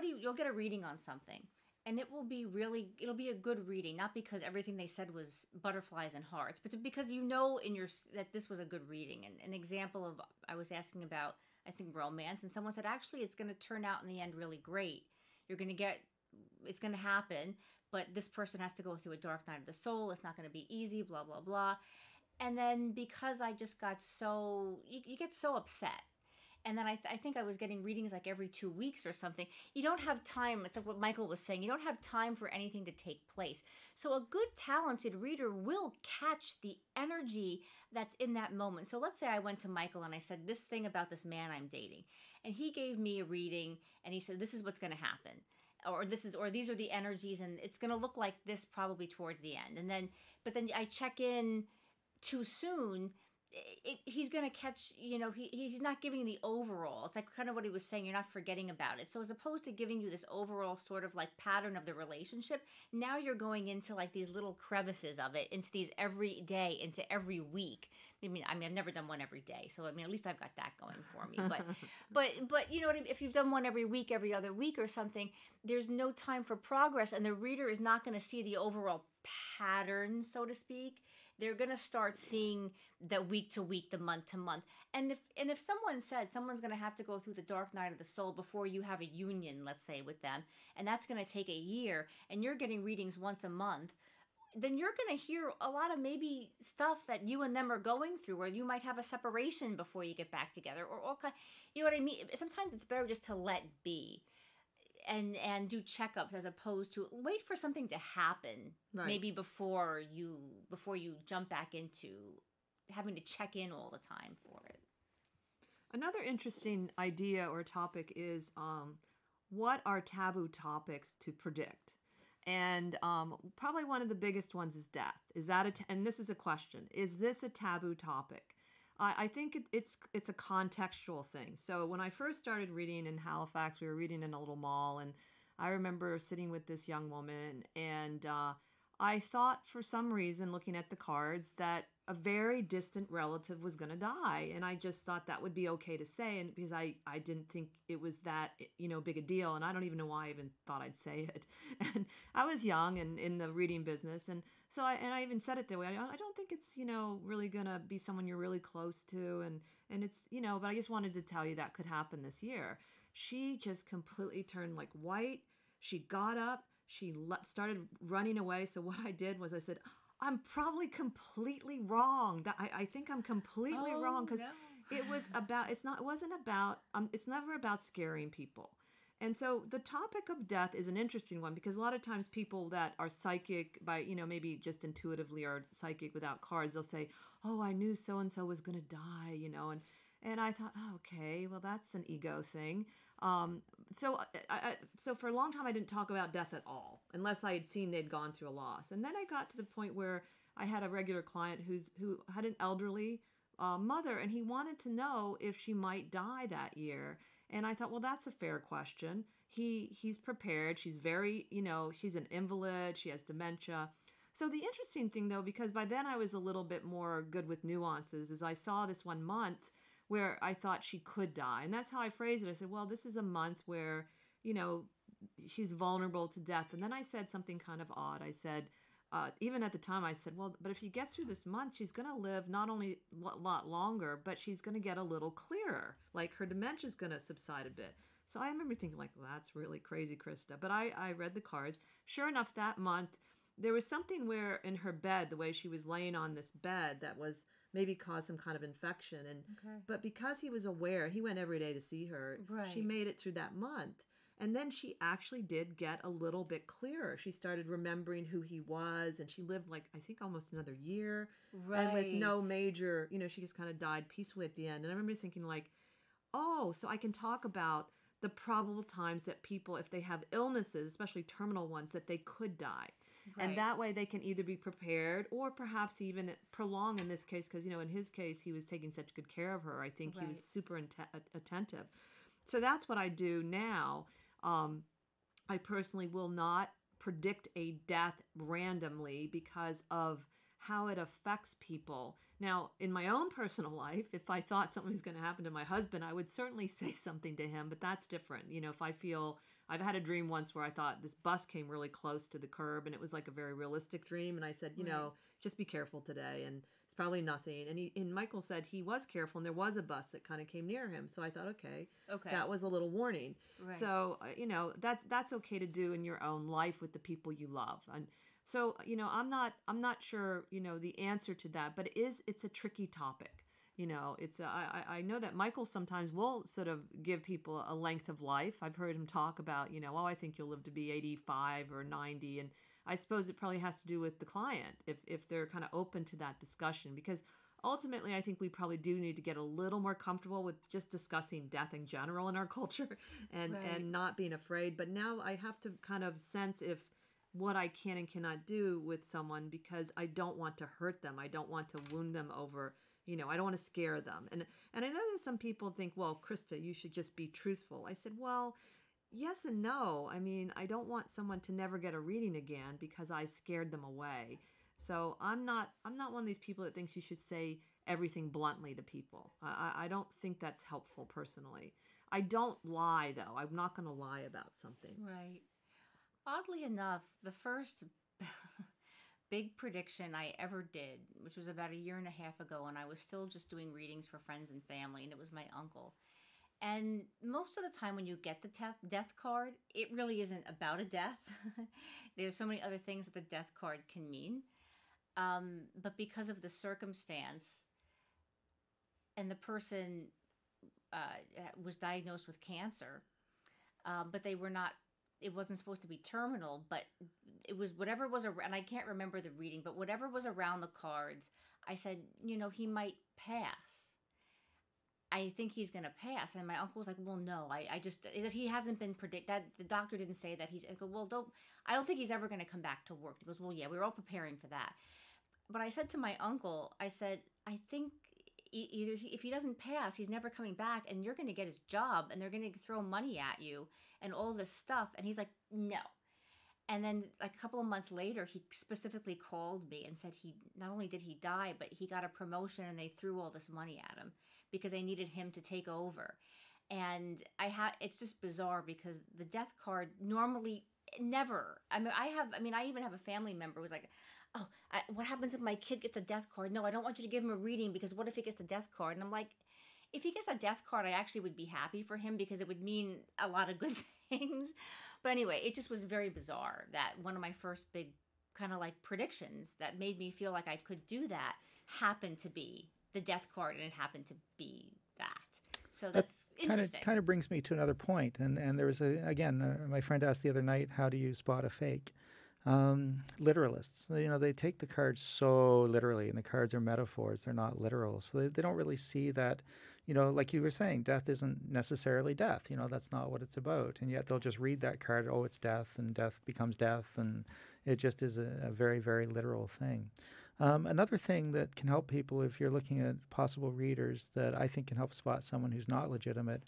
you'll get a reading on something, and it'll be a good reading, not because everything they said was butterflies and hearts, but because that this was a good reading. And an example of, I was asking about, I think, romance, and someone said, actually, it's going to turn out in the end really great. It's going to happen, but this person has to go through a dark night of the soul. It's not going to be easy, blah, blah, blah. And then because I just got you get so upset. And then I think I was getting readings like every 2 weeks or something. You don't have time. It's like what Michael was saying. You don't have time for anything to take place. So a good, talented reader will catch the energy that's in that moment. So let's say I went to Michael and I said this thing about this man I'm dating. And he gave me a reading and he said, this is what's going to happen. Or these are the energies, and it's going to look like this probably towards the end. But then I check in too soon. He's going to catch, he's not giving the overall. It's like kind of what he was saying. You're not forgetting about it. So as opposed to giving you this overall sort of like pattern of the relationship, now you're going into like these little crevices of it, into these every day, into every week. I mean, I've never done one every day. So, at least I've got that going for me. But you know what I mean? If you've done one every week, every other week or something, there's no time for progress. And the reader is not going to see the overall pattern, so to speak. They're going to start seeing the week to week, the month to month. And if someone said someone's going to have to go through the dark night of the soul before you have a union, let's say, with them, and that's going to take a year, and you're getting readings once a month, then you're going to hear a lot of maybe stuff that you and them are going through, or you might have a separation before you get back together, or all kind. You know what I mean? Sometimes it's better just to let be. And do checkups as opposed to wait for something to happen, Right. maybe before you jump back into having to check in all the time for it. Another interesting idea or topic is what are taboo topics to predict? And probably one of the biggest ones is death. Is that and this is a question: is this a taboo topic? I think it's a contextual thing. So when I first started reading in Halifax, we were reading in a little mall, and I remember sitting with this young woman, and I thought for some reason, looking at the cards, that a very distant relative was going to die, and I just thought that would be okay to say, and because I didn't think it was that big a deal, and I don't even know why I even thought I'd say it. And I was young and in the reading business, and so I even said it that way. I don't think it's really going to be someone you're really close to, and it's but I just wanted to tell you that could happen this year. She just completely turned like white. She got up. She started running away. So what I did was I said, I'm probably completely wrong. I think I'm completely wrong, because it was about, it's never about scaring people. And so the topic of death is an interesting one, because a lot of times people that are psychic by, maybe just intuitively are psychic without cards, they'll say, oh, I knew so-and-so was going to die, and I thought, oh, okay, well, that's an ego thing. So for a long time, I didn't talk about death at all, unless I had seen they'd gone through a loss. And then I got to the point where I had a regular client who had an elderly mother, and he wanted to know if she might die that year. And I thought, well, that's a fair question. He's prepared. She's very, she's an invalid. She has dementia. So the interesting thing, though, because by then I was a little bit more good with nuances, is I saw this one month where I thought she could die. And that's how I phrased it. I said, well, this is a month where, she's vulnerable to death. And then I said something kind of odd. I said, even at the time, I said, well, but if she gets through this month, she's going to live not only a lot longer, but she's going to get a little clearer. Like her dementia is going to subside a bit. So I remember thinking like, well, that's really crazy, Krista. But I read the cards. Sure enough, that month, there was something where in her bed, the way she was laying on this bed, that was maybe caused some kind of infection. But because he was aware, he went every day to see her. Right. She made it through that month. And then she actually did get a little bit clearer. She started remembering who he was, and she lived like, I think, almost another year. Right. And with no major, she just kind of died peacefully at the end. And I remember thinking like, oh, so I can talk about the probable times that people, if they have illnesses, especially terminal ones, that they could die. And Right. that way they can either be prepared or perhaps even prolong in this case, because, in his case, he was taking such good care of her. I think he was Right. super attentive. So that's what I do now. I personally will not predict a death randomly because of how it affects people. Now, in my own personal life, if I thought something was going to happen to my husband, I would certainly say something to him, but that's different. If I feel, I've had a dream once where I thought this bus came really close to the curb and it was like a very realistic dream. And I said, Right. just be careful today. And it's probably nothing. And Michael said he was careful and there was a bus that kind of came near him. So I thought, okay, Okay. that was a little warning. Right. So, that's okay to do in your own life with the people you love. And so, I'm not sure, the answer to that, but it's a tricky topic. I know that Michael sometimes will sort of give people a length of life. I've heard him talk about, oh, I think you'll live to be 85 or 90. And I suppose it probably has to do with the client if they're kind of open to that discussion, because ultimately I think we probably do need to get a little more comfortable with just discussing death in general in our culture and Right. not being afraid. But now I have to kind of sense if what I can and cannot do with someone, because I don't want to hurt them. I don't want to wound them over, I don't want to scare them. And I know that some people think, well, Krista, you should just be truthful. I said, well, yes and no. I mean, I don't want someone to never get a reading again because I scared them away. So I'm not one of these people that thinks you should say everything bluntly to people. I don't think that's helpful personally. I don't lie though. I'm not going to lie about something. Right. Oddly enough, the first big prediction I ever did, which was about a year and a half ago, and I was still just doing readings for friends and family, and it was my uncle. And most of the time, when you get the death card, it really isn't about a death. There's so many other things that the death card can mean. But because of the circumstance, and the person was diagnosed with cancer, but they were not. It wasn't supposed to be terminal, but it was whatever was around. And I can't remember the reading, but whatever was around the cards, I said, he might pass. I think he's going to pass. And my uncle was like, well, no, I just, he hasn't been that the doctor didn't say that. I go, well, I don't think he's ever going to come back to work. He goes, well, yeah, we were all preparing for that. But I said to my uncle, I said, I think either if he doesn't pass, he's never coming back, and you're going to get his job, and they're going to throw money at you and all this stuff. And he's like, no. And then like a couple of months later, he specifically called me and said he not only did he die, but he got a promotion, and they threw all this money at him because they needed him to take over. And it's just bizarre because the death card normally never. I even have a family member who's like, oh, what happens if my kid gets a death card? No, I don't want you to give him a reading because what if he gets the death card? And I'm like, if he gets a death card, I actually would be happy for him because it would mean a lot of good things. But anyway, it just was very bizarre that one of my first big kind of like predictions that made me feel like I could do that happened to be the death card, and it happened to be that. So that's interesting. Kind of brings me to another point. And there was my friend asked the other night, how do you spot a fake? Literalists, they take the cards so literally, and the cards are metaphors. They're not literal. So they don't really see that, like you were saying, death isn't necessarily death. That's not what it's about. And yet they'll just read that card, oh, it's death, and death becomes death. And it just is a very, very literal thing. Another thing that can help people if you're looking at possible readers that I think can help spot someone who's not legitimate,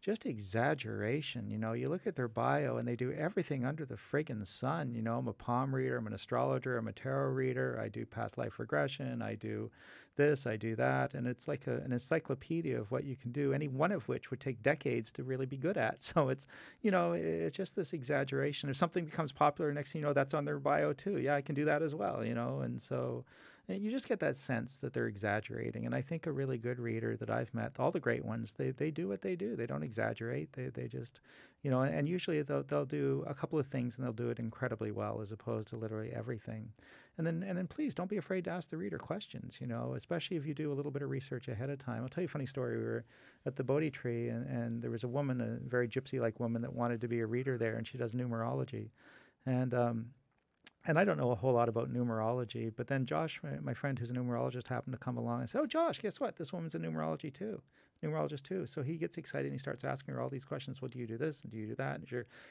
just exaggeration. You look at their bio and they do everything under the friggin' sun. I'm a palm reader, I'm an astrologer, I'm a tarot reader, I do past life regression, I do this, I do that. And it's like an encyclopedia of what you can do, any one of which would take decades to really be good at. So it's just this exaggeration. If something becomes popular, next thing you know, that's on their bio too. Yeah, I can do that as well, And so you just get that sense that they're exaggerating. And I think a really good reader that I've met, all the great ones, they do what they do. They don't exaggerate. They just, and usually they'll do a couple of things and they'll do it incredibly well as opposed to literally everything. And then please don't be afraid to ask the reader questions, especially if you do a little bit of research ahead of time. I'll tell you a funny story. We were at the Bodhi tree and there was a woman, a very gypsy-like woman that wanted to be a reader there, and she does numerology. And And I don't know a whole lot about numerology, but then Josh, my friend who's a numerologist, happened to come along and say, "Oh, Josh, guess what? This woman's a numerologist too." So he gets excited and he starts asking her all these questions. Well, do you do this and do you do that?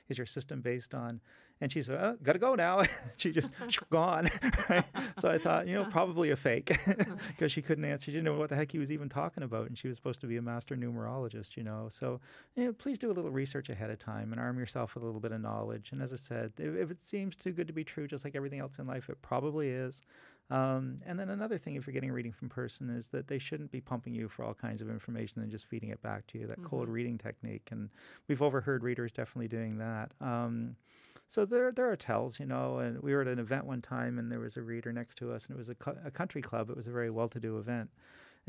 Is your system based on? And she said, "Oh, gotta go now." She just gone. Right? So I thought, probably a fake, because she couldn't answer. She didn't know what the heck he was even talking about, and she was supposed to be a master numerologist. So please do a little research ahead of time and arm yourself with a little bit of knowledge. And as I said, if it seems too good to be true, just like everything else in life, it probably is. And then another thing, if you're getting a reading from person, is that they shouldn't be pumping you for all kinds of information and just feeding it back to you, that cold reading technique. And we've overheard readers definitely doing that. So there are tells, and we were at an event one time and there was a reader next to us, and it was a country club. It was a very well-to-do event.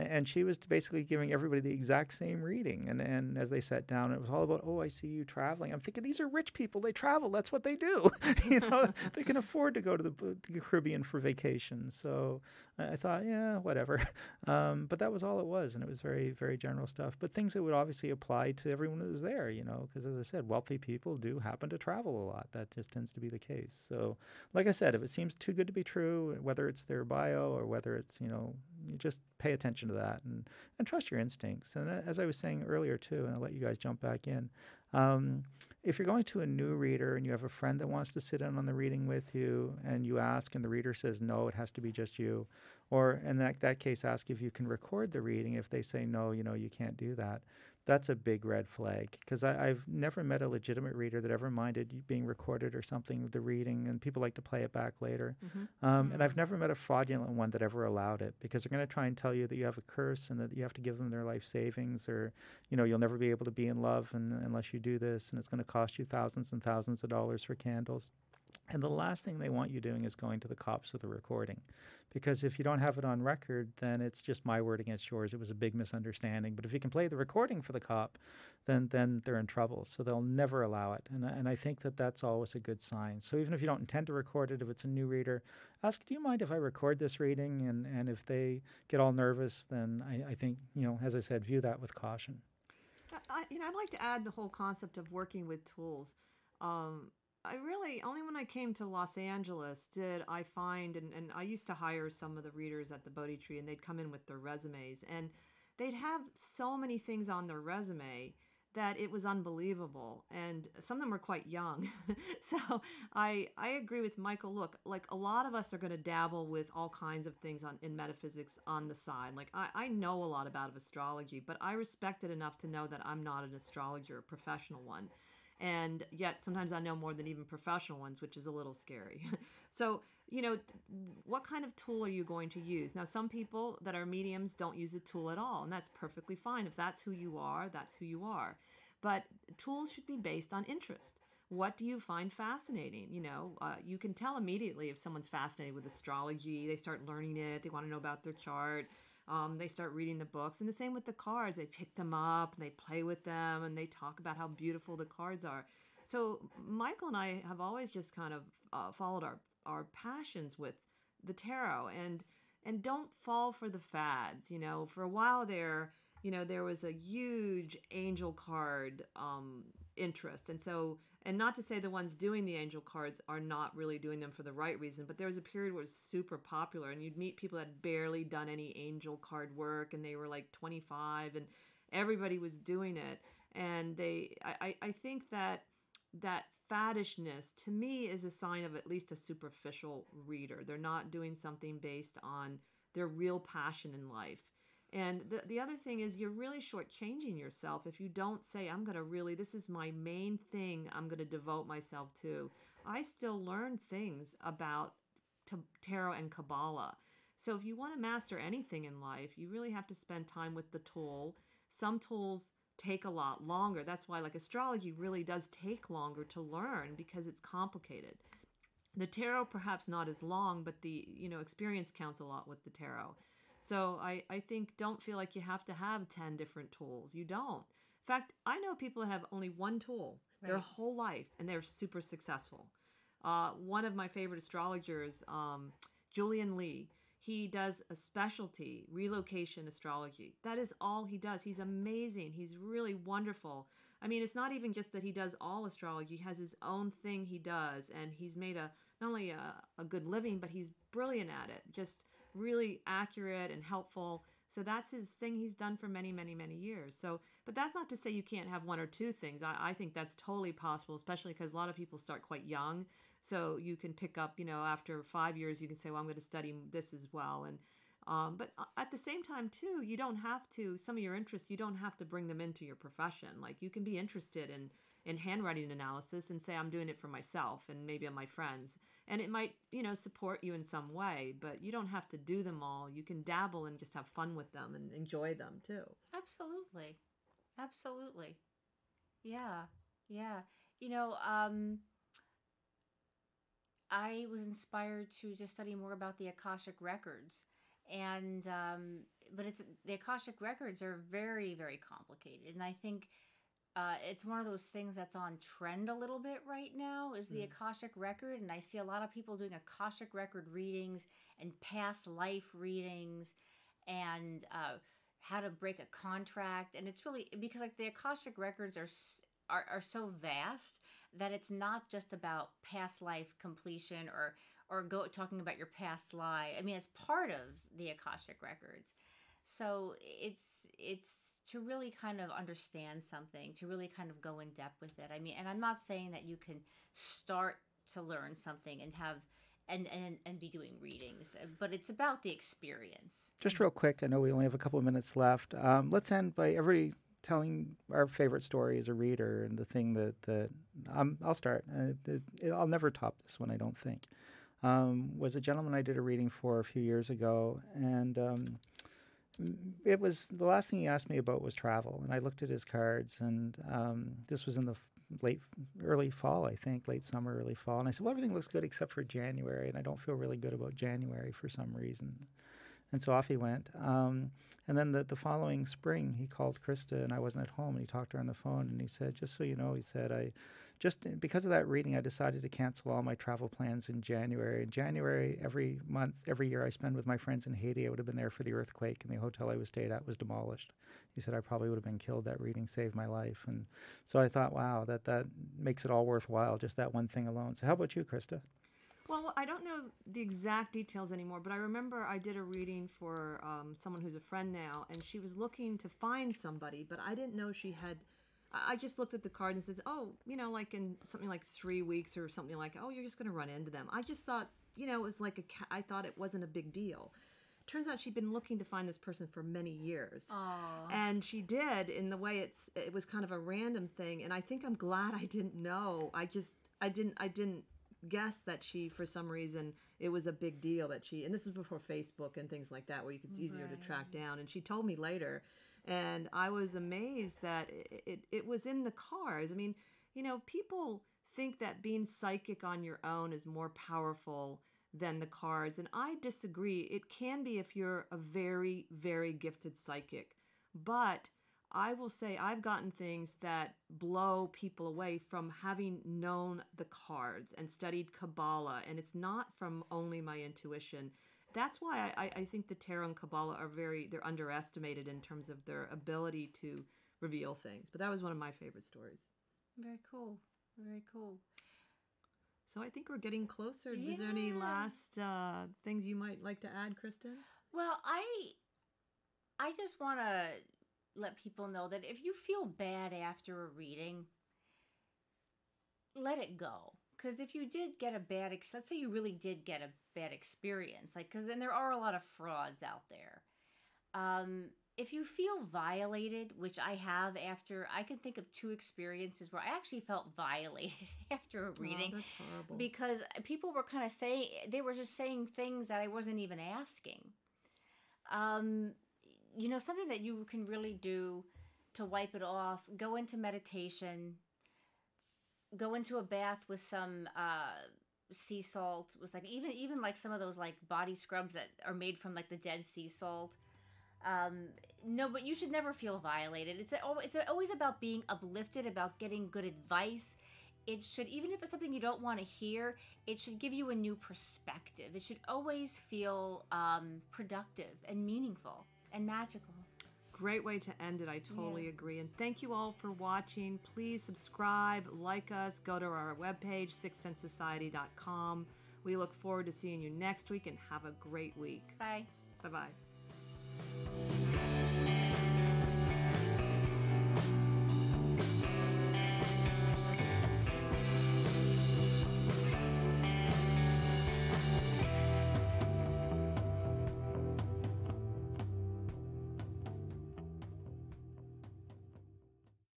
And she was basically giving everybody the exact same reading. And as they sat down, it was all about, "Oh, I see you traveling." I'm thinking, these are rich people. They travel. That's what they do. They can afford to go to the Caribbean for vacation. So I thought, yeah, whatever. But that was all it was. And it was very, very general stuff. But things that would obviously apply to everyone that was there, because as I said, wealthy people do happen to travel a lot. That just tends to be the case. So like I said, if it seems too good to be true, whether it's their bio or whether it's, you just pay attention to that and trust your instincts. And as I was saying earlier too, and I'll let you guys jump back in, if you're going to a new reader and you have a friend that wants to sit in on the reading with you and you ask and the reader says no, it has to be just you, or in that case ask if you can record the reading. If they say no, you can't do that, that's a big red flag, because I've never met a legitimate reader that ever minded being recorded or something, the reading, and people like to play it back later. And I've never met a fraudulent one that ever allowed it, because they're going to try and tell you that you have a curse and that you have to give them their life savings, or, you'll never be able to be in love unless you do this, and it's going to cost you thousands and thousands of dollars for candles. And the last thing they want you doing is going to the cops with a recording, because if you don't have it on record, then it's just my word against yours. It was a big misunderstanding. But if you can play the recording for the cop, then they're in trouble. So they'll never allow it. And I think that that's always a good sign. So even if you don't intend to record it, if it's a new reader, ask, "Do you mind if I record this reading?" And if they get all nervous, then I think, as I said, view that with caution. I'd like to add the whole concept of working with tools. I really, only when I came to Los Angeles did I find, and I used to hire some of the readers at the Bodhi Tree, and they'd come in with their resumes, and they'd have so many things on their resume that it was unbelievable. And some of them were quite young. So I agree with Michael. Look, like a lot of us are going to dabble with all kinds of things in metaphysics on the side. Like I know a lot about astrology, but I respect it enough to know that I'm not an astrologer, a professional one. And yet sometimes I know more than even professional ones, which is a little scary. So, what kind of tool are you going to use? Now, some people that are mediums don't use a tool at all, and that's perfectly fine. If that's who you are, that's who you are. But tools should be based on interest. What do you find fascinating? You can tell immediately if someone's fascinated with astrology. They start learning it. They want to know about their chart. They start reading the books. And the same with the cards. They pick them up and they play with them and they talk about how beautiful the cards are. So Michael and I have always just kind of followed our passions with the tarot, and don't fall for the fads. For a while there, there was a huge angel card interest. And not to say the ones doing the angel cards are not really doing them for the right reason, but there was a period where it was super popular, and you'd meet people that had barely done any angel card work, and they were like 25, and everybody was doing it. And I think that faddishness to me is a sign of at least a superficial reader. They're not doing something based on their real passion in life. And the other thing is you're really shortchanging yourself if you don't say, this is my main thing I'm going to devote myself to. I still learn things about tarot and Kabbalah. So if you want to master anything in life, you really have to spend time with the tool. Some tools take a lot longer. That's why astrology really does take longer to learn, because it's complicated. The tarot perhaps not as long, but the experience counts a lot with the tarot. So I think don't feel like you have to have 10 different tools. You don't. In fact, I know people that have only one tool their whole life, and they're super successful. One of my favorite astrologers, Julian Lee, he does a specialty, relocation astrology. That is all he does. He's amazing. He's really wonderful. I mean, it's not even just that he does all astrology. He has his own thing he does, and he's made a not only a good living, but he's brilliant at it. Just really accurate and helpful. So that's his thing he's done for many, many, many years. So, but that's not to say you can't have one or two things. I think that's totally possible, especially because a lot of people start quite young. So you can pick up, after 5 years, you can say, well, I'm going to study this as well. And but at the same time, too, you don't have to, some of your interests, you don't have to bring them into your profession. Like you can be interested in handwriting analysis and say, I'm doing it for myself and maybe on my friends. And it might, support you in some way, but you don't have to do them all. You can dabble and just have fun with them and enjoy them too. Absolutely. Absolutely. Yeah. Yeah. I was inspired to just study more about the Akashic records, and but the Akashic records are very, very complicated, and I think it's one of those things that's on trend a little bit right now is the Akashic record, and I see a lot of people doing Akashic record readings and past life readings, and how to break a contract, and it's really because like the Akashic records are so vast that it's not just about past life completion or talking about your past life. I mean, it's part of the Akashic records. So it's to really kind of understand something, to really kind of go in depth with it. I mean, and I'm not saying that you can start to learn something and have and be doing readings, but it's about the experience. Just real quick, I know we only have a couple of minutes left. Let's end by everybody telling our favorite story as a reader, and the thing that I'll start. I'll never top this one, I don't think. Was a gentleman I did a reading for a few years ago, and it was the last thing he asked me about was travel, and I looked at his cards, and this was in the early fall, I think, late summer, early fall, and I said, well, everything looks good except for January, and I don't feel really good about January for some reason. And so off he went. And then the following spring, he called Krista, and I wasn't at home, and he talked to her on the phone, and he said, just so you know, he said, because of that reading, I decided to cancel all my travel plans in January. In January, every year I spend with my friends in Haiti, I would have been there for the earthquake, and the hotel I was stayed at was demolished. He said, I probably would have been killed. That reading saved my life. And so I thought, wow, that makes it all worthwhile, just that one thing alone. So how about you, Krista? Well, I don't know the exact details anymore, but I remember I did a reading for someone who's a friend now, and she was looking to find somebody, but I didn't know she had. I just looked at the card and says, oh, like in something like 3 weeks or something like, oh, you're just going to run into them. I just thought, it was like I thought it wasn't a big deal. Turns out she'd been looking to find this person for many years. Aww. And she did in the way it was kind of a random thing. And I think I'm glad I didn't know. I didn't guess that she, for some reason, it was a big deal that and this was before Facebook and things like that, where it's easier to track down. And she told me later, and I was amazed that it was in the cards. I mean, people think that being psychic on your own is more powerful than the cards, and I disagree. It can be if you're a very, very gifted psychic, but I will say I've gotten things that blow people away from having known the cards and studied Kabbalah, and it's not from only my intuition. That's why I think the tarot and Kabbalah they're underestimated in terms of their ability to reveal things. But that was one of my favorite stories. Very cool. Very cool. So I think we're getting closer. Yeah. Is there any last things you might like to add, Kristen? Well, I just want to let people know that if you feel bad after a reading, let it go. Because if you did get let's say you really did get a bad experience, because then there are a lot of frauds out there. If you feel violated, which I have I can think of 2 experiences where I actually felt violated after a reading. Oh, that's horrible. Because people were kind of they were just saying things that I wasn't even asking. Something that you can really do to wipe it off, go into meditation, go into a bath with some sea salt, was even like some of those like body scrubs that are made from like the dead sea salt. No, but you should never feel violated. It's always about being uplifted, about getting good advice. It should, even if it's something you don't want to hear, it should give you a new perspective. It should always feel productive and meaningful and magical. Great way to end it. I totally agree. And thank you all for watching. Please subscribe, like us, go to our webpage, sixthsensesociety.com. We look forward to seeing you next week and have a great week. Bye. Bye-bye.